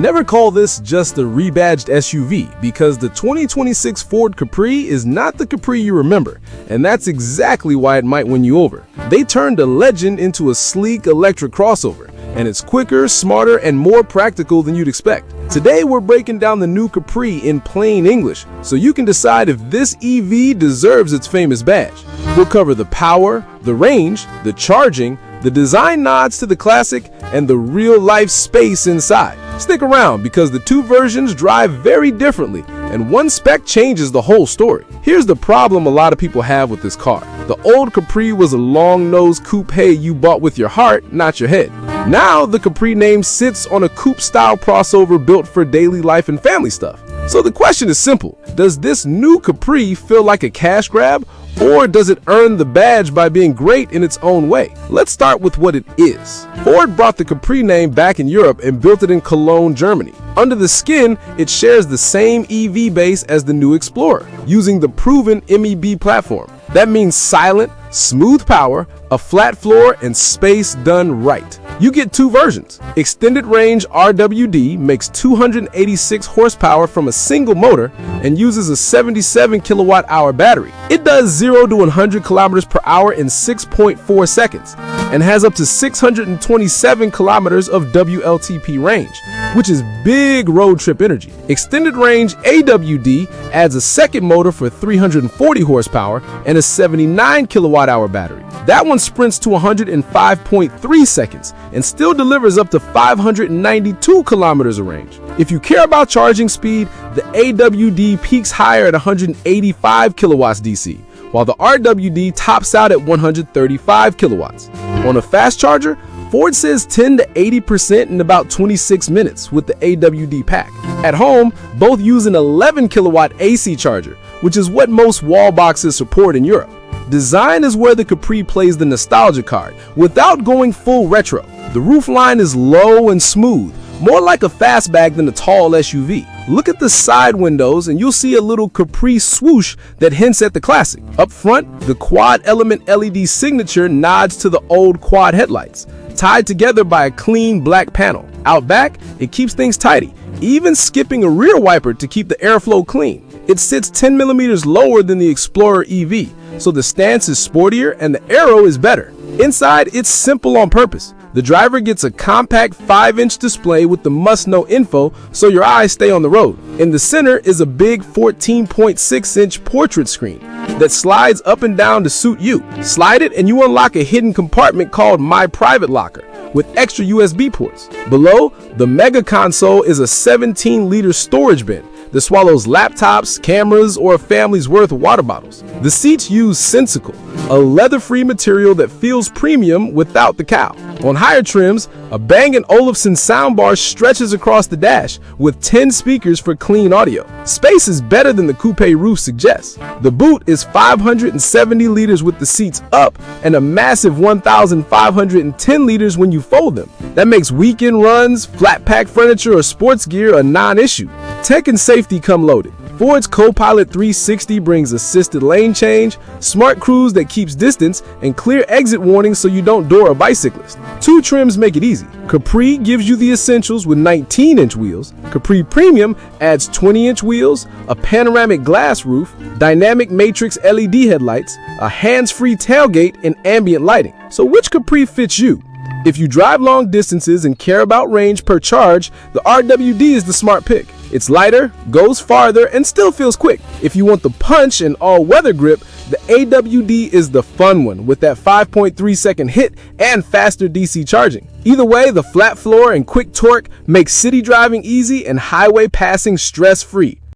Never call this just a rebadged SUV, because the 2026 Ford Capri is not the Capri you remember, and that's exactly why it might win you over. They turned a legend into a sleek electric crossover, and it's quicker, smarter, and more practical than you'd expect. Today we're breaking down the new Capri in plain English, so you can decide if this EV deserves its famous badge. We'll cover the power, the range, the charging, the design nods to the classic, and the real-life space inside. Stick around, because the two versions drive very differently, and one spec changes the whole story. Here's the problem a lot of people have with this car. The old Capri was a long-nosed coupe you bought with your heart, not your head. Now, the Capri name sits on a coupe-style crossover built for daily life and family stuff. So the question is simple: does this new Capri feel like a cash grab, or does it earn the badge by being great in its own way? Let's start with what it is. Ford brought the Capri name back in Europe and built it in Cologne, Germany. Under the skin, it shares the same EV base as the new Explorer, using the proven MEB platform. That means silent, smooth power, a flat floor, and space done right. You get two versions. Extended range RWD makes 286 horsepower from a single motor and uses a 77 kilowatt-hour battery. It does 0 to 100 kilometers per hour in 6.4 seconds and has up to 627 kilometers of WLTP range, which is big road trip energy. Extended range AWD adds a second motor for 340 horsepower and a 79 kilowatt-hour battery. That one sprints to 105.3 seconds and still delivers up to 592 kilometers of range. If you care about charging speed, the AWD peaks higher at 185 kilowatts DC, while the RWD tops out at 135 kilowatts. On a fast charger, Ford says 10 to 80% in about 26 minutes with the AWD pack. At home, both use an 11 kilowatt AC charger, which is what most wall boxes support in Europe. Design is where the Capri plays the nostalgia card, without going full retro. The roofline is low and smooth, more like a fastback than a tall SUV. Look at the side windows and you'll see a little Capri swoosh that hints at the classic. Up front, the quad element LED signature nods to the old quad headlights, tied together by a clean black panel. Out back, it keeps things tidy, even skipping a rear wiper to keep the airflow clean. It sits 10 millimeters lower than the Explorer EV, so the stance is sportier and the aero is better. Inside, it's simple on purpose. The driver gets a compact 5-inch display with the must-know info so your eyes stay on the road. In the center is a big 14.6-inch portrait screen that slides up and down to suit you. Slide it and you unlock a hidden compartment called My Private Locker with extra USB ports. Below, the mega console is a 17-liter storage bin that swallows laptops, cameras, or a family's worth of water bottles. The seats use Sensical, a leather-free material that feels premium without the cowl. On higher trims, a Bang & Olufsen soundbar stretches across the dash with 10 speakers for clean audio. Space is better than the coupe roof suggests. The boot is 570 liters with the seats up and a massive 1,510 liters when you fold them. That makes weekend runs, flat pack furniture, or sports gear a non-issue. Tech and safety come loaded. Ford's Copilot 360 brings assisted lane change, smart cruise that keeps distance, and clear exit warnings so you don't door a bicyclist. Two trims make it easy. Capri gives you the essentials with 19-inch wheels. Capri Premium adds 20-inch wheels, a panoramic glass roof, dynamic matrix LED headlights, a hands-free tailgate, and ambient lighting. So which Capri fits you? If you drive long distances and care about range per charge, the RWD is the smart pick. It's lighter, goes farther, and still feels quick. If you want the punch and all-weather grip, the AWD is the fun one with that 5.3-second hit and faster DC charging. Either way, the flat floor and quick torque make city driving easy and highway passing stress-free.